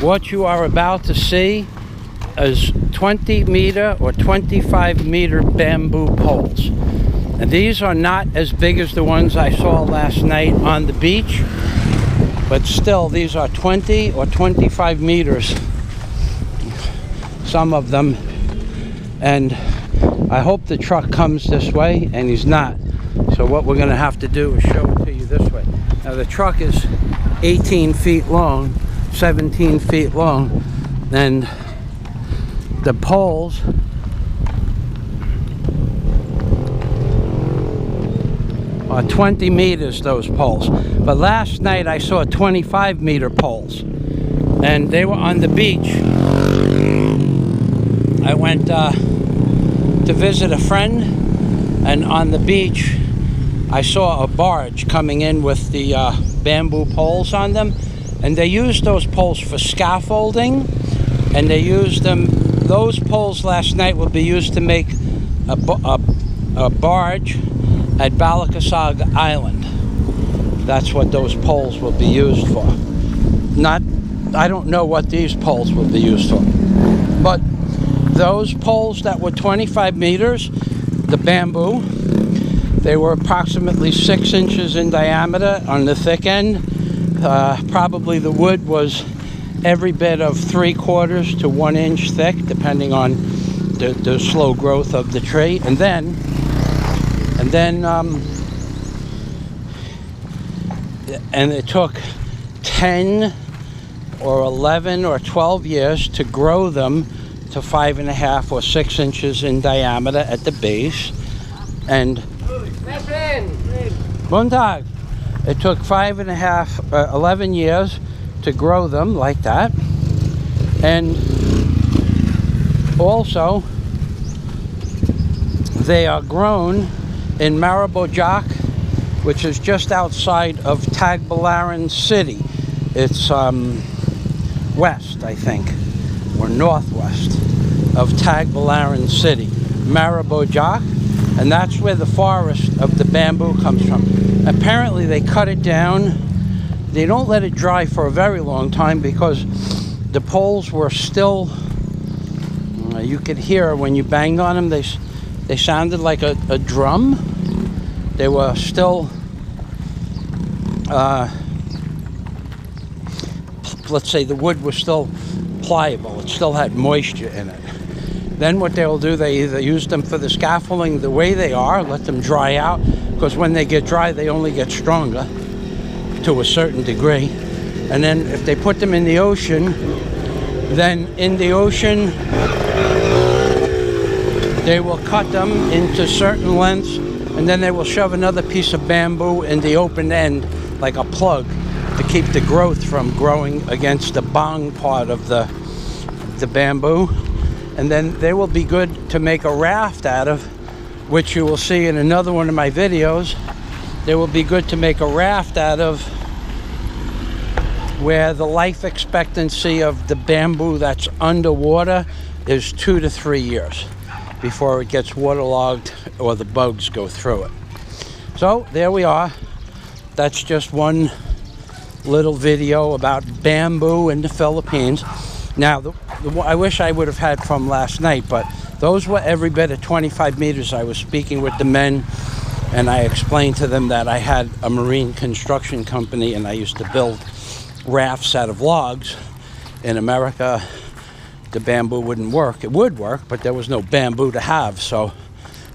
What you are about to see is 20 meter or 25 meter bamboo poles. And these are not as big as the ones I saw last night on the beach, but still these are 20 or 25 meters, some of them. And I hope the truck comes this way, and he's not. So what we're gonna have to do is show it to you this way. Now the truck is 18 feet long, 17 feet long, and the poles are 20 meters, those poles. But last night I saw 25 meter poles, and they were on the beach. I went to visit a friend, and on the beach I saw a barge coming in with the bamboo poles on them, and they used those poles for scaffolding, and they used them. Those poles last night will be used to make a barge at Balakasag Island. That's what those poles will be used for. I don't know what these poles will be used for, but those poles that were 25 meters, the bamboo, they were approximately 6 inches in diameter on the thick end. Probably the wood was every bit of 3/4 to 1 inch thick, depending on the slow growth of the tree. And then it took 10 or 11 or 12 years to grow them to 5.5 or 6 inches in diameter at the base. And Montag, it took 11 years to grow them like that. And also they are grown in Maribojak, which is just outside of Tagbilaran City. It's west, I think, or northwest of Tagbilaran City, Maribojak, and that's where the forest of the bamboo comes from. Apparently they cut it down. They don't let it dry for a very long time because the poles were still, you could hear when you banged on them, they sounded like a drum. They were still, let's say the wood was still pliable. It still had moisture in it. Then what they'll do, they either use them for the scaffolding the way they are, let them dry out, because when they get dry, they only get stronger to a certain degree. And then if they put them in the ocean, then in the ocean, they will cut them into certain lengths, and then they will shove another piece of bamboo in the open end, like a plug, to keep the growth from growing against the bong part of the bamboo. And then they will be good to make a raft out of, which you will see in another one of my videos. They will be good to make a raft out of, where the life expectancy of the bamboo that's underwater is 2 to 3 years before it gets waterlogged or the bugs go through it. So there we are. That's just one little video about bamboo in the Philippines. Now, I wish I would have had from last night, but those were every bit of 25 meters. I was speaking with the men, and I explained to them that I had a marine construction company, and I used to build rafts out of logs. In America, the bamboo wouldn't work. It would work, but there was no bamboo to have, so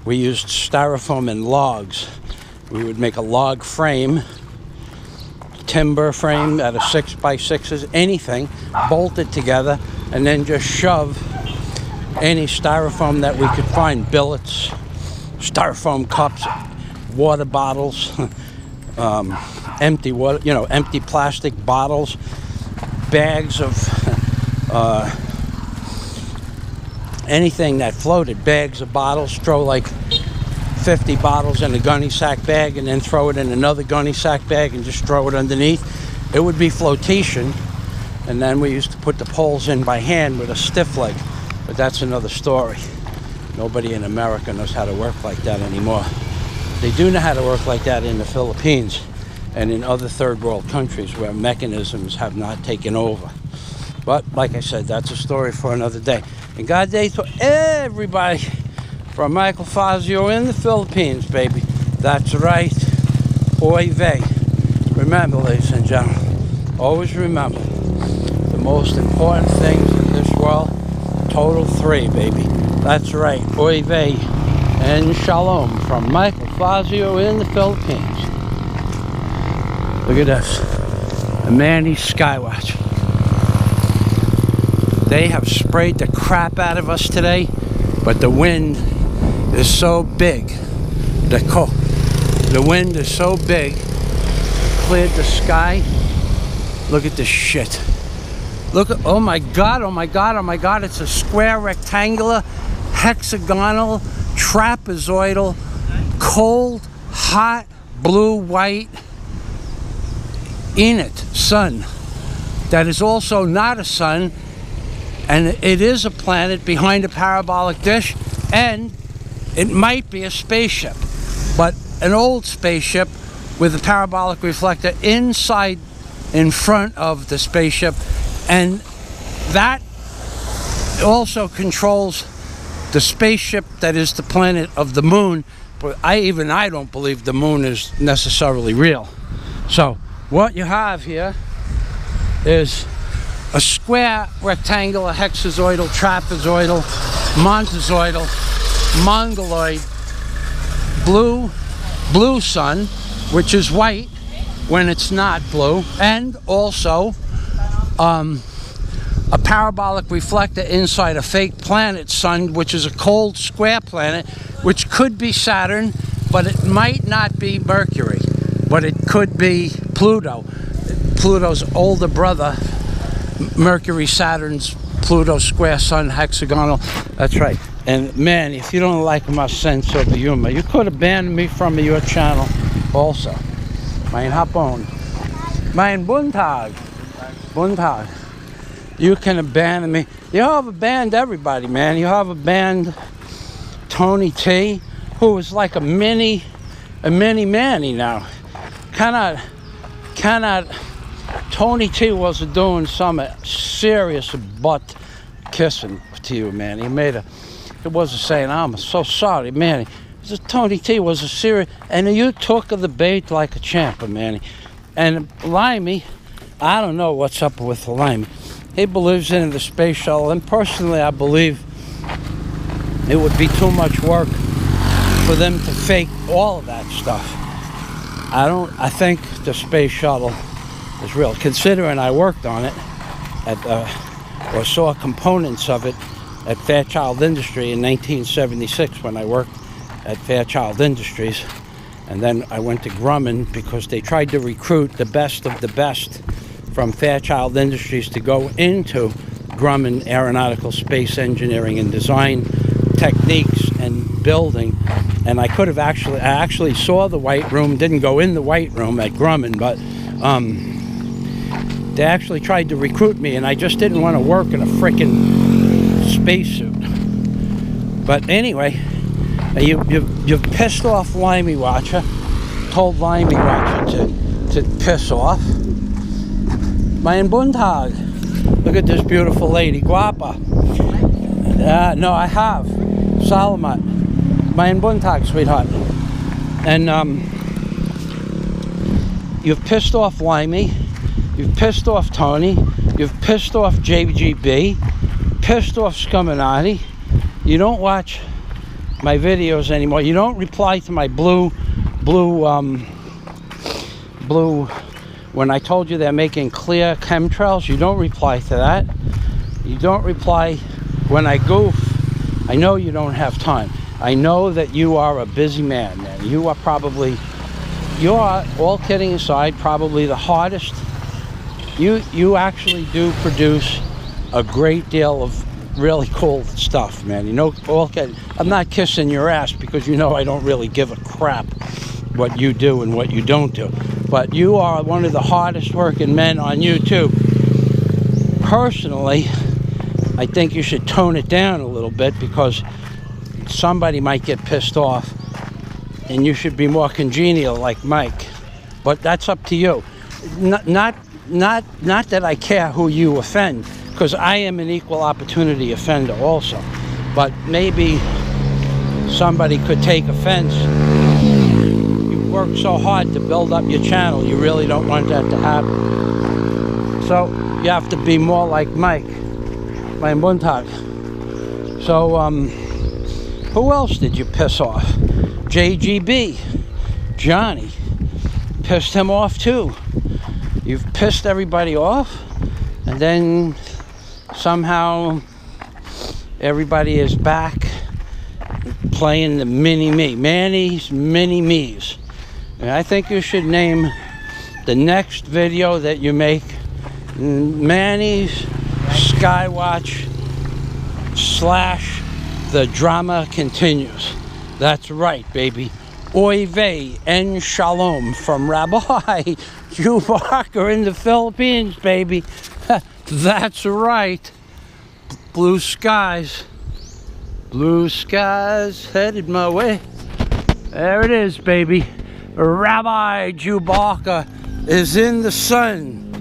we used styrofoam and logs. We would make a log frame, timber frame out of 6x6s, anything, bolt it together, and then just shove any styrofoam that we could find, billets, styrofoam cups, water bottles, empty water, empty plastic bottles, bags of anything that floated, bags of bottles, throw like 50 bottles in a gunny sack bag and then throw it in another gunny sack bag and just throw it underneath. It would be flotation. And then we used to put the poles in by hand with a stiff leg, but that's another story. Nobody in America knows how to work like that anymore. They do know how to work like that in the Philippines and in other third world countries where mechanisms have not taken over. But like I said, that's a story for another day. And God day to everybody from Michael Fazio in the Philippines, baby. That's right. Oy vey. Remember, ladies and gentlemen, always remember, the most important things in this world, total 3, baby. That's right. Oy vey and shalom from Michael Fazio in the Philippines. Look at this. The MANNY SKYWATCH. They have sprayed the crap out of us today, but the wind is so big. The wind is so big, it cleared the sky. Look at this shit. Look at, oh my God, oh my God, oh my God. It's a square, rectangular, hexagonal, trapezoidal, cold, hot, blue, white, Enid sun. That is also not a sun, and it is a planet behind a parabolic dish, and it might be a spaceship, but an old spaceship with a parabolic reflector inside, in front of the spaceship, and that also controls the spaceship that is the planet of the moon. But I don't believe the moon is necessarily real. So what you have here is a square, rectangular, hexazoidal, trapezoidal, montozoidal, mongoloid, blue sun, which is white when it's not blue, and also a parabolic reflector inside a fake planet sun, which is a cold square planet, which could be Saturn, but it might not be Mercury, but it could be Pluto. Pluto's older brother, Mercury, Saturn's, Pluto square sun, hexagonal. That's right. And man, if you don't like my sense of humor, you could have banned me from your channel also. Mein Hapon. Mein Buntag. Buntag. You can abandon me. You have abandoned everybody, man. You have abandoned Tony T, who is like a mini Manny now. Cannot. Tony T was doing some serious butt kissing to you, man. He made it wasn't saying, I'm so sorry, Manny. Tony T was a serious, and you took the bait like a champ, Manny. And Limey, I don't know what's up with Limey. He believes in the space shuttle, and personally, I believe it would be too much work for them to fake all of that stuff. I think the space shuttle is real, considering I worked on it or saw components of it at Fairchild Industry in 1976 when I worked at Fairchild Industries. And then I went to Grumman because they tried to recruit the best of the best from Fairchild Industries to go into Grumman Aeronautical Space Engineering and Design techniques and building. And I actually saw the White Room, didn't go in the White Room at Grumman, but they actually tried to recruit me, and I just didn't want to work in a frickin' spacesuit. But anyway, you've pissed off Limey Watcher, told Limey Watcher to piss off. Mein Buntag. Look at this beautiful lady, guapa. No, I have. Salamat. Mein Buntag, sweetheart. And you've pissed off Limey. You've pissed off Tony. You've pissed off JGB. Pissed off Scuminati. You don't watch my videos anymore. You don't reply to my blue when I told you they're making clear chemtrails. You don't reply to that. You don't reply when I goof. I know you don't have time. I know that you are a busy man, man. You are, all kidding aside, probably the hardest. You actually do produce a great deal of really cool stuff, man. You know, I'm not kissing your ass because you know I don't really give a crap what you do and what you don't do. But you are one of the hardest working men on YouTube. Personally, I think you should tone it down a little bit because somebody might get pissed off, and you should be more congenial like Mike. But that's up to you. Not not that I care who you offend, because I am an equal opportunity offender also. But maybe somebody could take offense. You work so hard to build up your channel, you really don't want that to happen. So you have to be more like Mike, my Montag. So who else did you piss off? JGB, Johnny, pissed him off too. You've pissed everybody off, and then somehow everybody is back playing the mini-me. Manny's mini-me's. And I think you should name the next video that you make Manny's Skywatch / The Drama Continues. That's right, baby. Oy vey and shalom from Rabbi Jew Barker in the Philippines, baby. That's right. Blue skies headed my way. There it is, baby. Rabbi Jew Barker is in the sun.